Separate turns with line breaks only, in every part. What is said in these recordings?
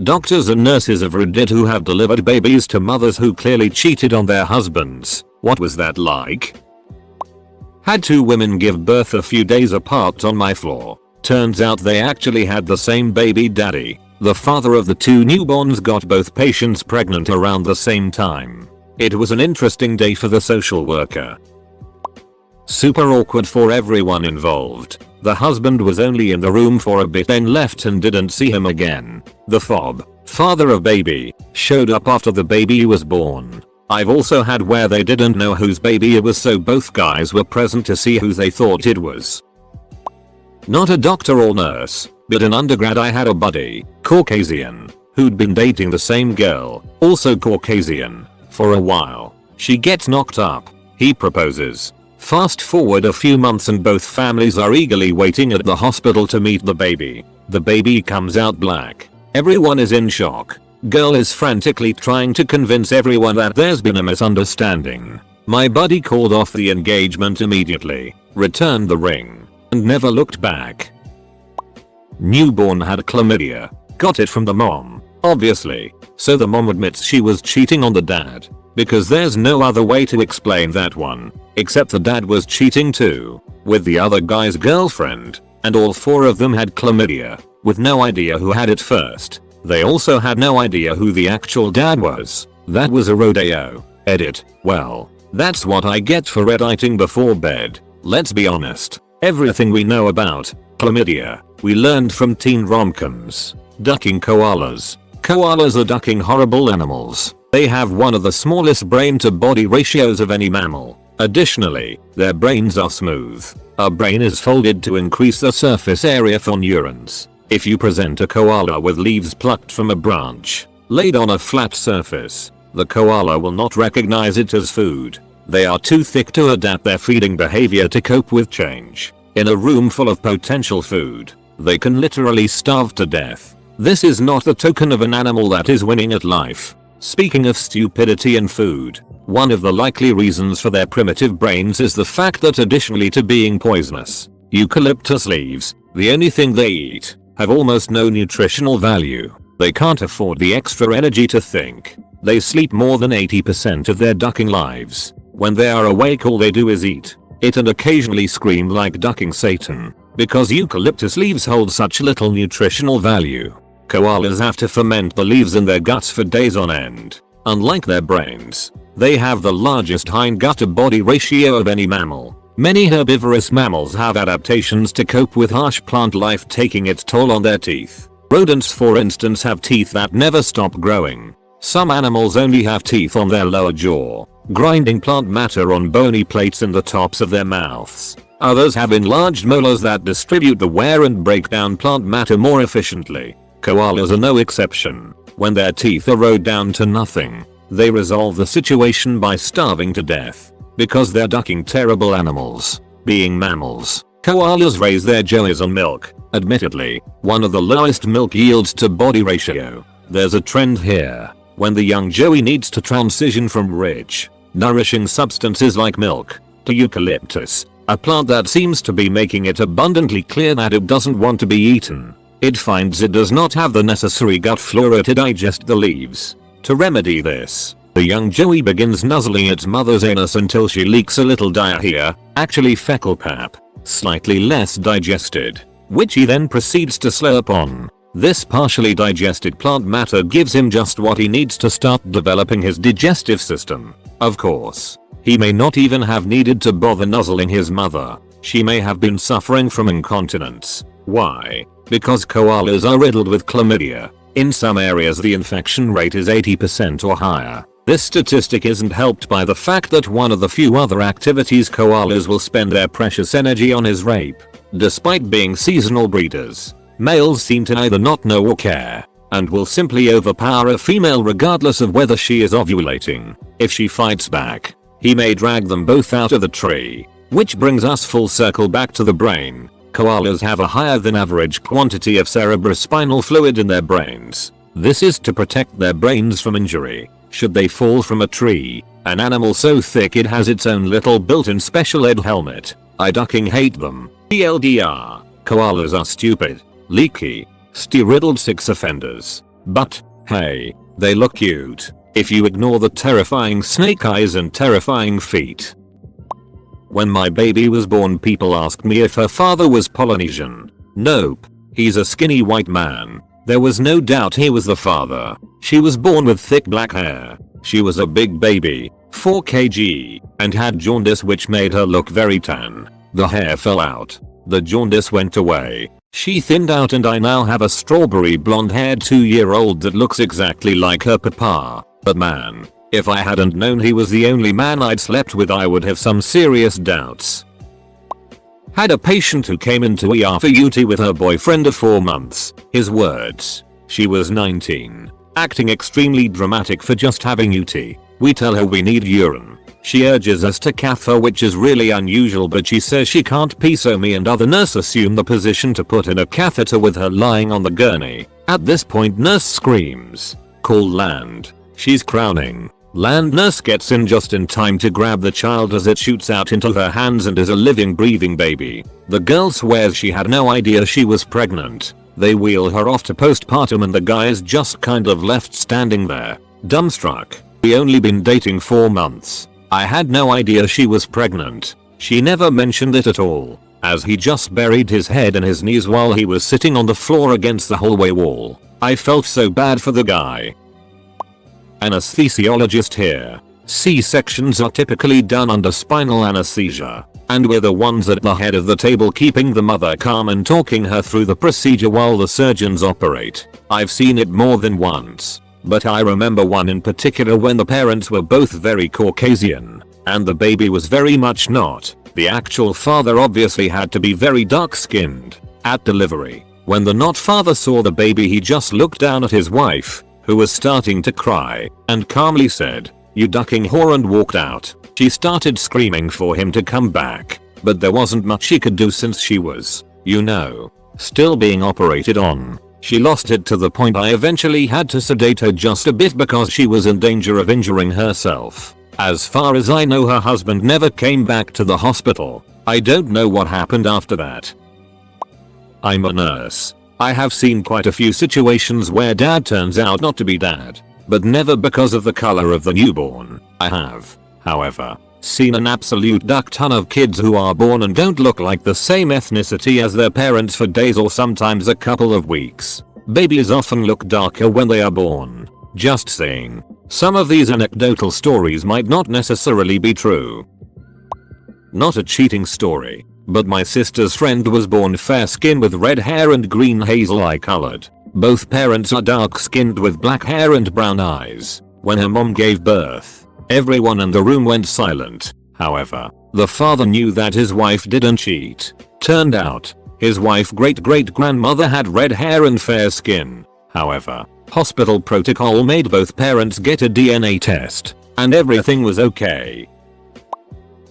Doctors and nurses of Reddit who have delivered babies to mothers who clearly cheated on their husbands. What was that like? Had 2 women give birth a few days apart on my floor. Turns out they actually had the same baby daddy. The father of the 2 newborns got both patients pregnant around the same time. It was an interesting day for the social worker. Super awkward for everyone involved. The husband was only in the room for a bit then left and didn't see him again. The father of baby, showed up after the baby was born. I've also had where they didn't know whose baby it was, so both guys were present to see who they thought it was. Not a doctor or nurse, but in undergrad I had a buddy, Caucasian, who'd been dating the same girl, also Caucasian, for a while. She gets knocked up. He proposes. Fast forward a few months and both families are eagerly waiting at the hospital to meet the baby. The baby comes out black. Everyone is in shock. Girl is frantically trying to convince everyone that there's been a misunderstanding. My buddy called off the engagement immediately, returned the ring, and never looked back. Newborn had chlamydia. Got it from the mom, obviously. So the mom admits she was cheating on the dad. Because there's no other way to explain that one. Except the dad was cheating too. With the other guy's girlfriend. And all 4 of them had chlamydia. With no idea who had it first. They also had no idea who the actual dad was. That was a rodeo. Edit. Well, that's what I get for redditing before bed. Let's be honest. Everything we know about chlamydia, we learned from teen rom-coms. Ducking koalas. Koalas are ducking horrible animals. They have one of the smallest brain to body ratios of any mammal. Additionally, their brains are smooth. A brain is folded to increase the surface area for neurons. If you present a koala with leaves plucked from a branch, laid on a flat surface, the koala will not recognize it as food. They are too thick to adapt their feeding behavior to cope with change. In a room full of potential food, they can literally starve to death. This is not the token of an animal that is winning at life. Speaking of stupidity and food, one of the likely reasons for their primitive brains is the fact that additionally to being poisonous, eucalyptus leaves, the only thing they eat, have almost no nutritional value. They can't afford the extra energy to think. They sleep more than 80% of their ducking lives. When they are awake all they do is eat it and occasionally scream like ducking Satan. Because eucalyptus leaves hold such little nutritional value, koalas have to ferment the leaves in their guts for days on end. Unlike their brains, they have the largest hindgut to body ratio of any mammal. Many herbivorous mammals have adaptations to cope with harsh plant life taking its toll on their teeth. Rodents for instance have teeth that never stop growing. Some animals only have teeth on their lower jaw, grinding plant matter on bony plates in the tops of their mouths. Others have enlarged molars that distribute the wear and break down plant matter more efficiently. Koalas are no exception. When their teeth erode down to nothing, they resolve the situation by starving to death. Because they're ducking terrible animals. Being mammals, koalas raise their joeys on milk, admittedly, one of the lowest milk yields to body ratio. There's a trend here. When the young joey needs to transition from rich, nourishing substances like milk, to eucalyptus, a plant that seems to be making it abundantly clear that it doesn't want to be eaten. It finds it does not have the necessary gut flora to digest the leaves. To remedy this, the young joey begins nuzzling its mother's anus until she leaks a little diarrhea, actually fecal pap, slightly less digested, which he then proceeds to slurp on. This partially digested plant matter gives him just what he needs to start developing his digestive system. Of course, he may not even have needed to bother nuzzling his mother. She may have been suffering from incontinence. Why? Because koalas are riddled with chlamydia. In some areas the infection rate is 80% or higher. This statistic isn't helped by the fact that one of the few other activities koalas will spend their precious energy on is rape. Despite being seasonal breeders, males seem to either not know or care, and will simply overpower a female regardless of whether she is ovulating. If she fights back, he may drag them both out of the tree. Which brings us full circle back to the brain. Koalas have a higher than average quantity of cerebrospinal fluid in their brains. This is to protect their brains from injury should they fall from a tree, an animal so thick it has its own little built-in special ed helmet. I ducking hate them. TLDR. Koalas are stupid, leaky, steroidal sex offenders. But, hey, they look cute, if you ignore the terrifying snake eyes and terrifying feet. When my baby was born, people asked me if her father was Polynesian. Nope. He's a skinny white man. There was no doubt he was the father. She was born with thick black hair. She was a big baby, 4 kg, and had jaundice, which made her look very tan. The hair fell out. The jaundice went away. She thinned out, and I now have a strawberry blonde haired 2-year-old that looks exactly like her papa. But man, if I hadn't known he was the only man I'd slept with, I would have some serious doubts. Had a patient who came into ER for UT with her boyfriend of 4 months. His words: she was 19, acting extremely dramatic for just having UT. We tell her we need urine. She urges us to cath her, which is really unusual, but she says she can't pee, so me and other nurse assume the position to put in a catheter with her lying on the gurney. At this point, nurse screams, "Call land." She's crowning. Land nurse gets in just in time to grab the child as it shoots out into her hands and is a living, breathing baby. The girl swears she had no idea she was pregnant. They wheel her off to postpartum and the guy is just kind of left standing there, dumbstruck. We only been dating 4 months. I had no idea she was pregnant. She never mentioned it at all, as he just buried his head in his knees while he was sitting on the floor against the hallway wall. I felt so bad for the guy. Anesthesiologist here. C-sections are typically done under spinal anesthesia, and we're the ones at the head of the table keeping the mother calm and talking her through the procedure while the surgeons operate. I've seen it more than once, but I remember one in particular when the parents were both very Caucasian, and the baby was very much not. The actual father obviously had to be very dark-skinned. At delivery, when the not father saw the baby, he just looked down at his wife, who was starting to cry, and calmly said, "You ducking whore," and walked out. She started screaming for him to come back, but there wasn't much she could do since she was, still being operated on. She lost it to the point I eventually had to sedate her just a bit because she was in danger of injuring herself. As far as I know, her husband never came back to the hospital. I don't know what happened after that. I'm a nurse. I have seen quite a few situations where dad turns out not to be dad, but never because of the color of the newborn. I have, however, seen an absolute duck ton of kids who are born and don't look like the same ethnicity as their parents for days or sometimes a couple of weeks. Babies often look darker when they are born. Just saying. Some of these anecdotal stories might not necessarily be true. Not a cheating story, but my sister's friend was born fair-skinned with red hair and green hazel-eye colored. Both parents are dark-skinned with black hair and brown eyes. When her mom gave birth, everyone in the room went silent. However, the father knew that his wife didn't cheat. Turned out, his wife's great-great-grandmother had red hair and fair skin. However, hospital protocol made both parents get a DNA test, and everything was okay.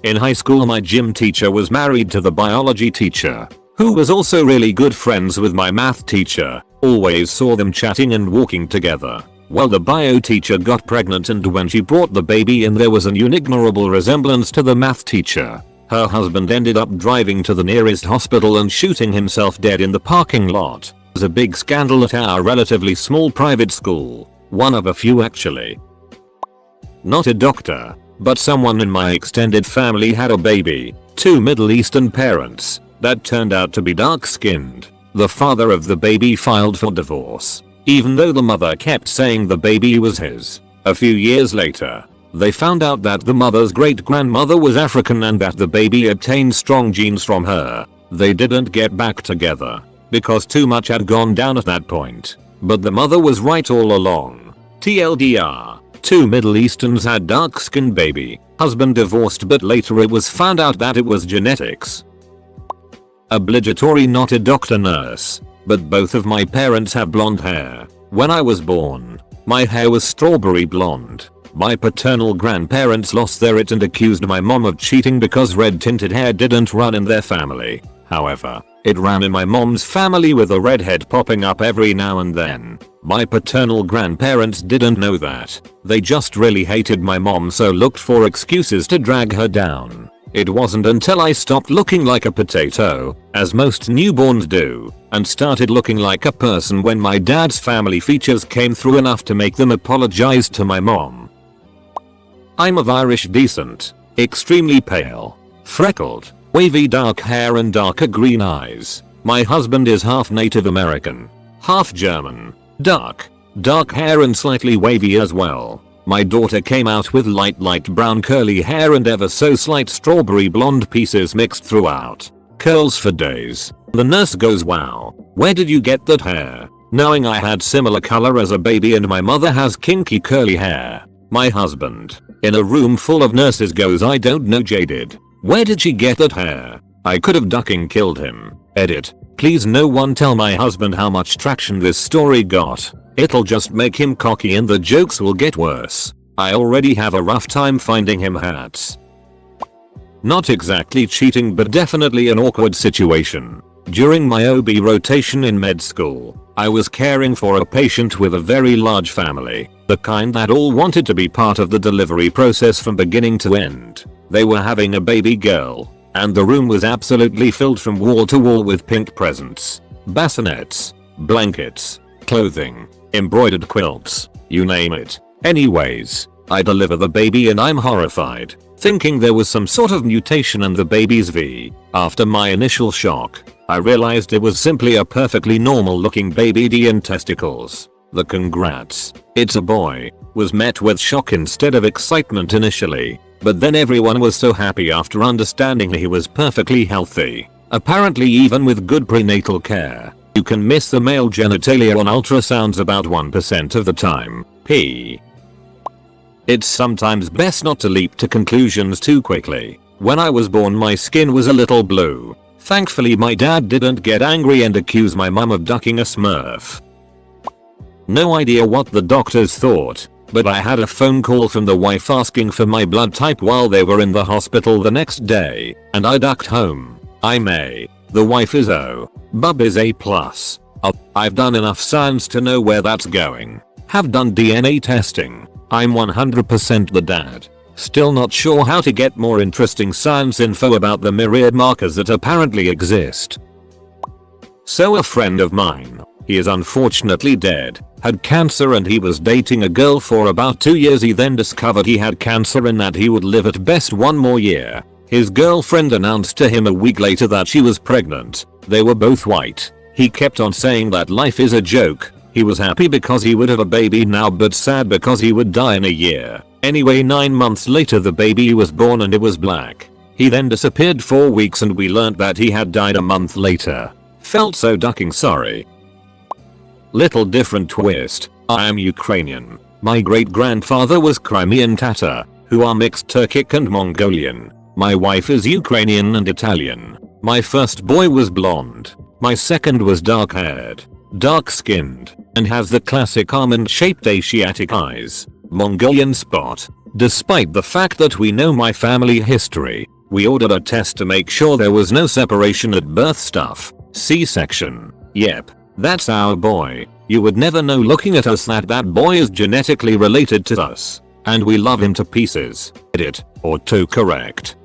In high school, my gym teacher was married to the biology teacher, who was also really good friends with my math teacher. Always saw them chatting and walking together. Well, the bio teacher got pregnant, and when she brought the baby in, there was an unignorable resemblance to the math teacher. Her husband ended up driving to the nearest hospital and shooting himself dead in the parking lot. It was a big scandal at our relatively small private school. One of a few, actually. Not a doctor, but someone in my extended family had a baby. 2 Middle Eastern parents that turned out to be dark-skinned. The father of the baby filed for divorce, even though the mother kept saying the baby was his. A few years later, they found out that the mother's great-grandmother was African and that the baby obtained strong genes from her. They didn't get back together because too much had gone down at that point. But the mother was right all along. TLDR. 2 Middle Easterns had dark-skinned baby. Husband divorced, but later it was found out that it was genetics. Obligatory, not a doctor, nurse, but both of my parents have blonde hair. When I was born, my hair was strawberry blonde. My paternal grandparents lost their it and accused my mom of cheating because red tinted hair didn't run in their family. However, it ran in my mom's family, with a redhead popping up every now and then. My paternal grandparents didn't know that. They just really hated my mom, so looked for excuses to drag her down. It wasn't until I stopped looking like a potato, as most newborns do, and started looking like a person when my dad's family features came through enough to make them apologize to my mom. I'm of Irish descent, extremely pale, freckled, wavy dark hair and darker green eyes. My husband is half Native American, half German, dark hair and slightly wavy as well. My daughter came out with light brown curly hair and ever so slight strawberry blonde pieces mixed throughout. Curls for days. The nurse goes, "Wow, where did you get that hair?" Knowing I had similar color as a baby and my mother has kinky curly hair. My husband, in a room full of nurses, goes, "I don't know, jaded. Where did she get that hair? I could have ducking killed him." Edit. Please no one tell my husband how much traction this story got. It'll just make him cocky and the jokes will get worse. I already have a rough time finding him hats. Not exactly cheating, but definitely an awkward situation. During my OB rotation in med school, I was caring for a patient with a very large family, the kind that all wanted to be part of the delivery process from beginning to end. They were having a baby girl, and the room was absolutely filled from wall to wall with pink presents, bassinets, blankets, clothing, embroidered quilts, you name it. Anyways, I deliver the baby and I'm horrified, thinking there was some sort of mutation in the baby's V. After my initial shock, I realized it was simply a perfectly normal looking baby D and testicles. The "congrats, it's a boy" was met with shock instead of excitement initially, but then everyone was so happy after understanding he was perfectly healthy. Apparently, even with good prenatal care, you can miss the male genitalia on ultrasounds about 1% of the time. It's sometimes best not to leap to conclusions too quickly. When I was born, my skin was a little blue. Thankfully my dad didn't get angry and accuse my mum of ducking a smurf. No idea what the doctors thought, but I had a phone call from the wife asking for my blood type while they were in the hospital the next day, and I ducked home. I'm A. The wife is O. Bub is A+. I've done enough science to know where that's going. Have done DNA testing. I'm 100% the dad. Still not sure how to get more interesting science info about the myriad markers that apparently exist. So a friend of mine, he is unfortunately dead, had cancer and he was dating a girl for about 2 years. He then discovered he had cancer and that he would live at best 1 more year. His girlfriend announced to him a week later that she was pregnant. They were both white. He kept on saying that life is a joke. He was happy because he would have a baby now, but sad because he would die in a year. Anyway, 9 months later the baby was born and it was black. He then disappeared 4 weeks and we learned that he had died a month later. Felt so ducking sorry. Little different twist. I am Ukrainian. My great grandfather was Crimean Tatar, who are mixed Turkic and Mongolian. My wife is Ukrainian and Italian. My first boy was blonde. My second was dark haired, dark skinned, and has the classic almond shaped Asiatic eyes. Mongolian spot. Despite the fact that we know my family history, we ordered a test to make sure there was no separation at birth. Stuff. C-section. Yep, that's our boy. You would never know looking at us that that boy is genetically related to us. And we love him to pieces. Edit. Autocorrect.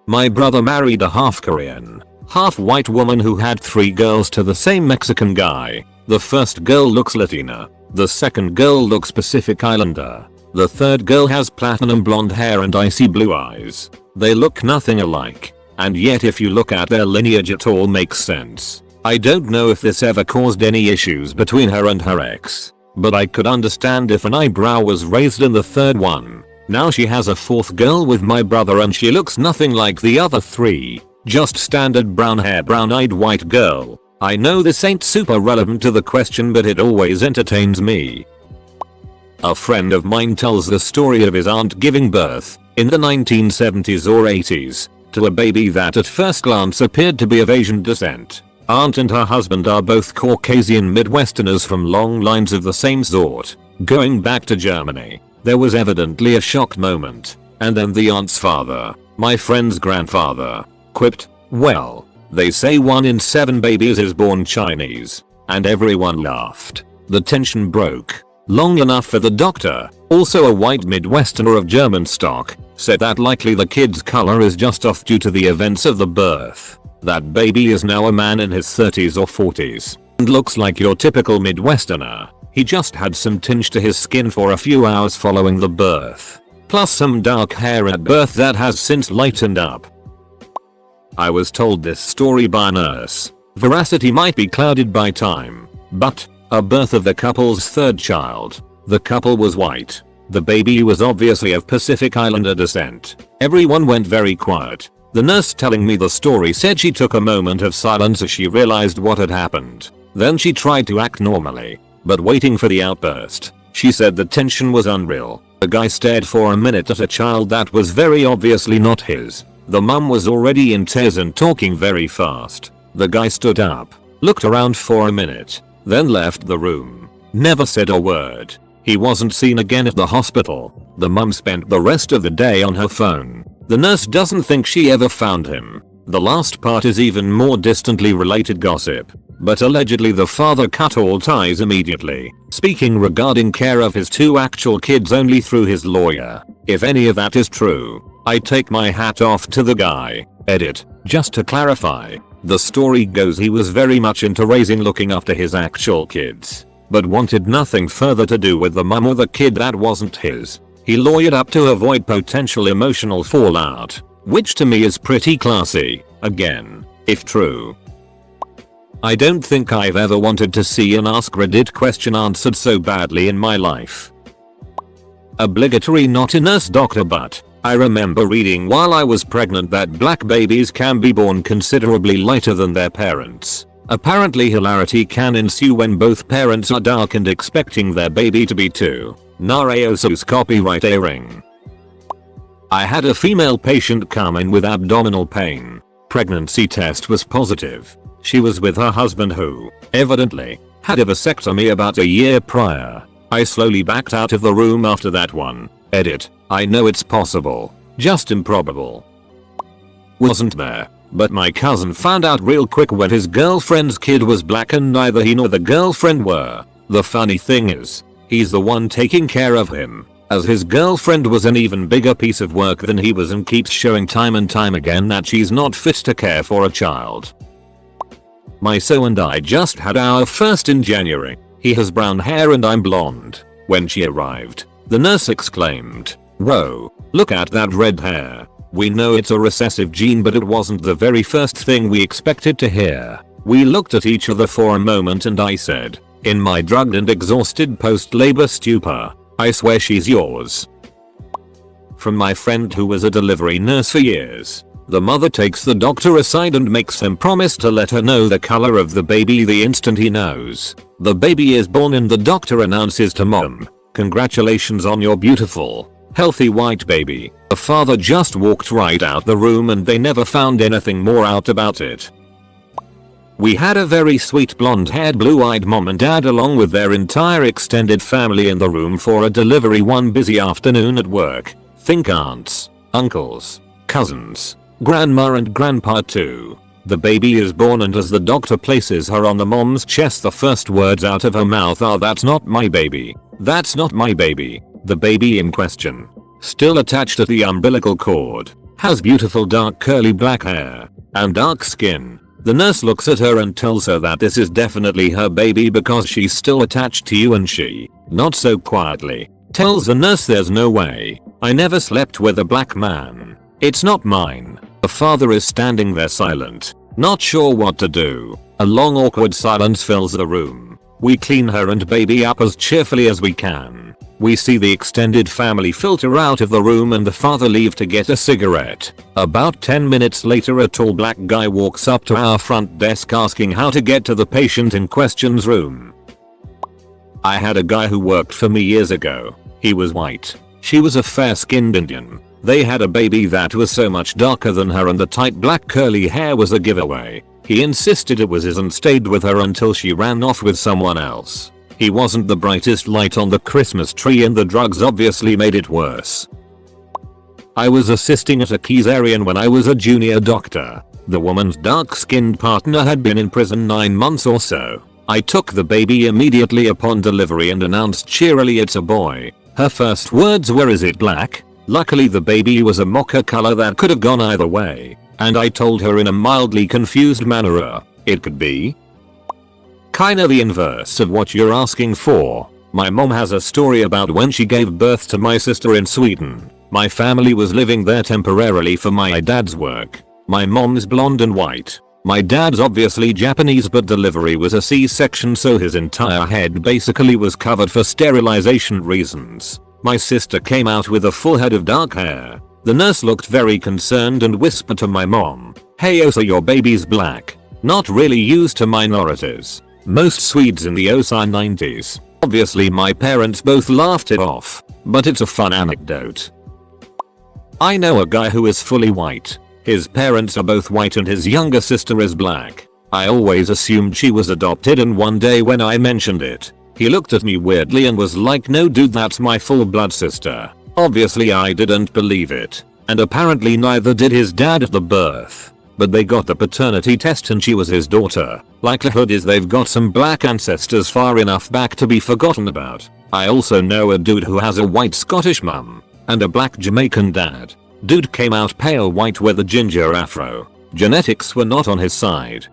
My brother married a half Korean, half white woman who had 3 girls to the same Mexican guy. The first girl looks Latina. The second girl looks Pacific Islander. The third girl has platinum blonde hair and icy blue eyes. They look nothing alike. And yet if you look at their lineage it all makes sense. I don't know if this ever caused any issues between her and her ex, but I could understand if an eyebrow was raised in the third one. Now she has a 4th girl with my brother and she looks nothing like the other 3. Just standard brown hair, brown eyed white girl. I know this ain't super relevant to the question, but it always entertains me. A friend of mine tells the story of his aunt giving birth, in the 1970s or 80s, to a baby that at first glance appeared to be of Asian descent. Aunt and her husband are both Caucasian Midwesterners from long lines of the same sort. Going back to Germany, there was evidently a shocked moment, and then the aunt's father, my friend's grandfather, quipped, "Well, they say 1 in 7 babies is born Chinese," and everyone laughed. The tension broke. Long enough for the doctor, also a white Midwesterner of German stock, said that likely the kid's color is just off due to the events of the birth. That baby is now a man in his 30s or 40s and looks like your typical Midwesterner. He just had some tinge to his skin for a few hours following the birth, plus some dark hair at birth that has since lightened up. I was told this story by a nurse. Veracity might be clouded by time, but a birth of the couple's third child. The couple was white. The baby was obviously of Pacific Islander descent. Everyone went very quiet. The nurse telling me the story said she took a moment of silence as she realized what had happened. Then she tried to act normally, but waiting for the outburst. She said the tension was unreal. The guy stared for a minute at a child that was very obviously not his. The mum was already in tears and talking very fast. The guy stood up, looked around for a minute, then left the room. Never said a word. He wasn't seen again at the hospital. The mum spent the rest of the day on her phone. The nurse doesn't think she ever found him. The last part is even more distantly related gossip, but allegedly the father cut all ties immediately, speaking regarding care of his two actual kids only through his lawyer. If any of that is true, I take my hat off to the guy. Edit. Just to clarify, the story goes he was very much into looking after his actual kids, but wanted nothing further to do with the mum or the kid that wasn't his. He lawyered up to avoid potential emotional fallout, which to me is pretty classy, again, if true. I don't think I've ever wanted to see an AskReddit question answered so badly in my life. Obligatory not a nurse doctor, but I remember reading while I was pregnant that black babies can be born considerably lighter than their parents. Apparently hilarity can ensue when both parents are dark and expecting their baby to be too. Nareosus copyright airing. I had a female patient come in with abdominal pain. Pregnancy test was positive. She was with her husband who, evidently, had a vasectomy about a year prior. I slowly backed out of the room after that one. Edit. I know it's possible, just improbable. Wasn't there, but my cousin found out real quick when his girlfriend's kid was black and neither he nor the girlfriend were. The funny thing is, he's the one taking care of him, as his girlfriend was an even bigger piece of work than he was and keeps showing time and time again that she's not fit to care for a child. My so and I just had our first in January. He has brown hair and I'm blonde. When she arrived, the nurse exclaimed, "Whoa, look at that red hair." We know it's a recessive gene, but it wasn't the very first thing we expected to hear. We looked at each other for a moment and I said, in my drugged and exhausted post-labor stupor, "I swear she's yours." From my friend who was a delivery nurse for years. The mother takes the doctor aside and makes him promise to let her know the color of the baby the instant he knows. The baby is born and the doctor announces to mom, "Congratulations on your beautiful, healthy white baby." The father just walked right out the room and they never found anything more out about it. We had a very sweet blonde-haired blue-eyed mom and dad along with their entire extended family in the room for a delivery one busy afternoon at work. Think aunts, uncles, cousins, grandma and grandpa too. The baby is born and as the doctor places her on the mom's chest the first words out of her mouth are, "That's not my baby. That's not my baby." The baby in question, still attached at the umbilical cord, has beautiful dark curly black hair and dark skin. The nurse looks at her and tells her that this is definitely her baby because she's still attached to you, and she, not so quietly, tells the nurse there's no way. "I never slept with a black man. It's not mine." The father is standing there silent, not sure what to do. A long awkward silence fills the room. We clean her and baby up as cheerfully as we can. We see the extended family filter out of the room and the father leave to get a cigarette. About 10 minutes later a tall black guy walks up to our front desk asking how to get to the patient in question's room. I had a guy who worked for me years ago. He was white. She was a fair-skinned Indian. They had a baby that was so much darker than her and the tight black curly hair was a giveaway. He insisted it was his and stayed with her until she ran off with someone else. He wasn't the brightest light on the Christmas tree and the drugs obviously made it worse. I was assisting at a Keysarian when I was a junior doctor. The woman's dark-skinned partner had been in prison 9 months or so. I took the baby immediately upon delivery and announced cheerily, "It's a boy." Her first words were, "Is it black?" Luckily the baby was a mocha color that could have gone either way, and I told her in a mildly confused manner, it could be kinda the inverse of what you're asking for. My mom has a story about when she gave birth to my sister in Sweden. My family was living there temporarily for my dad's work. My mom's blonde and white. My dad's obviously Japanese, but delivery was a C-section, so his entire head basically was covered for sterilization reasons. My sister came out with a full head of dark hair. The nurse looked very concerned and whispered to my mom, "Hey, oh, so your baby's black." Not really used to minorities. Most Swedes in the OSA 90s. Obviously my parents both laughed it off, but it's a fun anecdote. I know a guy who is fully white. His parents are both white and his younger sister is black. I always assumed she was adopted, and one day when I mentioned it, he looked at me weirdly and was like, "No dude, that's my full blood sister." Obviously I didn't believe it, and apparently neither did his dad at the birth. But they got the paternity test and she was his daughter. Likelihood is they've got some black ancestors far enough back to be forgotten about. I also know a dude who has a white Scottish mum and a black Jamaican dad. Dude came out pale white with a ginger afro. Genetics were not on his side.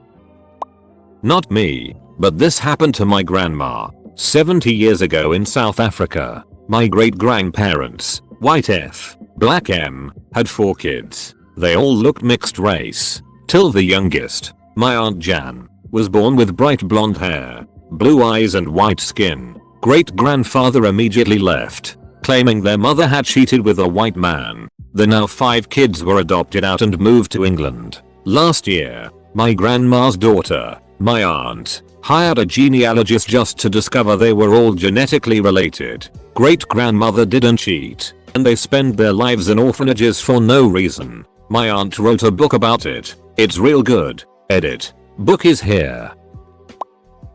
Not me, but this happened to my grandma 70 years ago in South Africa. My great-grandparents, white F, black M, had 4 kids. They all looked mixed race, till the youngest, my Aunt Jan, was born with bright blonde hair, blue eyes and white skin. Great-grandfather immediately left, claiming their mother had cheated with a white man. The now 5 kids were adopted out and moved to England. Last year, my grandma's daughter, my aunt, hired a genealogist just to discover they were all genetically related. Great-grandmother didn't cheat, and they spend their lives in orphanages for no reason. My aunt wrote a book about it. It's real good. Edit. Book is here.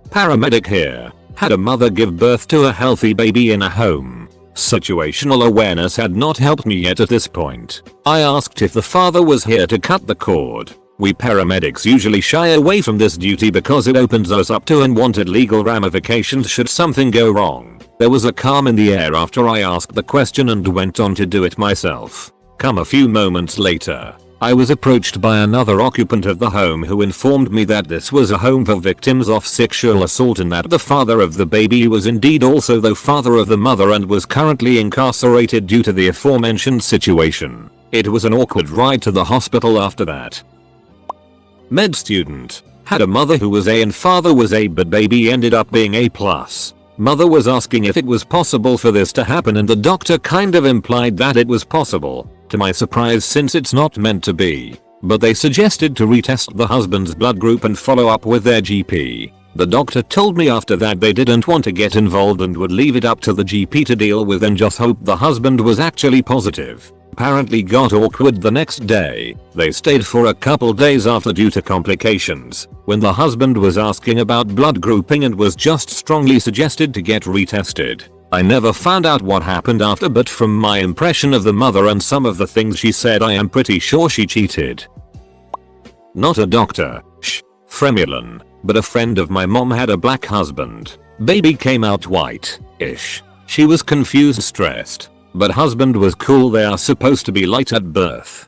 Paramedic here. Had a mother give birth to a healthy baby in a home. Situational awareness had not helped me yet at this point. I asked if the father was here to cut the cord. We paramedics usually shy away from this duty because it opens us up to unwanted legal ramifications should something go wrong. There was a calm in the air after I asked the question and went on to do it myself. Come a few moments later, I was approached by another occupant of the home who informed me that this was a home for victims of sexual assault and that the father of the baby was indeed also the father of the mother and was currently incarcerated due to the aforementioned situation. It was an awkward ride to the hospital after that. Med student. Had a mother who was A and father was A, but baby ended up being A+. Mother was asking if it was possible for this to happen and the doctor kind of implied that it was possible. To my surprise, since it's not meant to be. But they suggested to retest the husband's blood group and follow up with their GP. The doctor told me after that they didn't want to get involved and would leave it up to the GP to deal with and just hope the husband was actually positive. Apparently got awkward the next day. They stayed for a couple days after due to complications, when the husband was asking about blood grouping and was just strongly suggested to get retested. I never found out what happened after, but from my impression of the mother and some of the things she said, I am pretty sure she cheated. Not a doctor, Fremulan, but a friend of my mom had a black husband. Baby came out white-ish. She was confused, stressed, but husband was cool. They are supposed to be light at birth.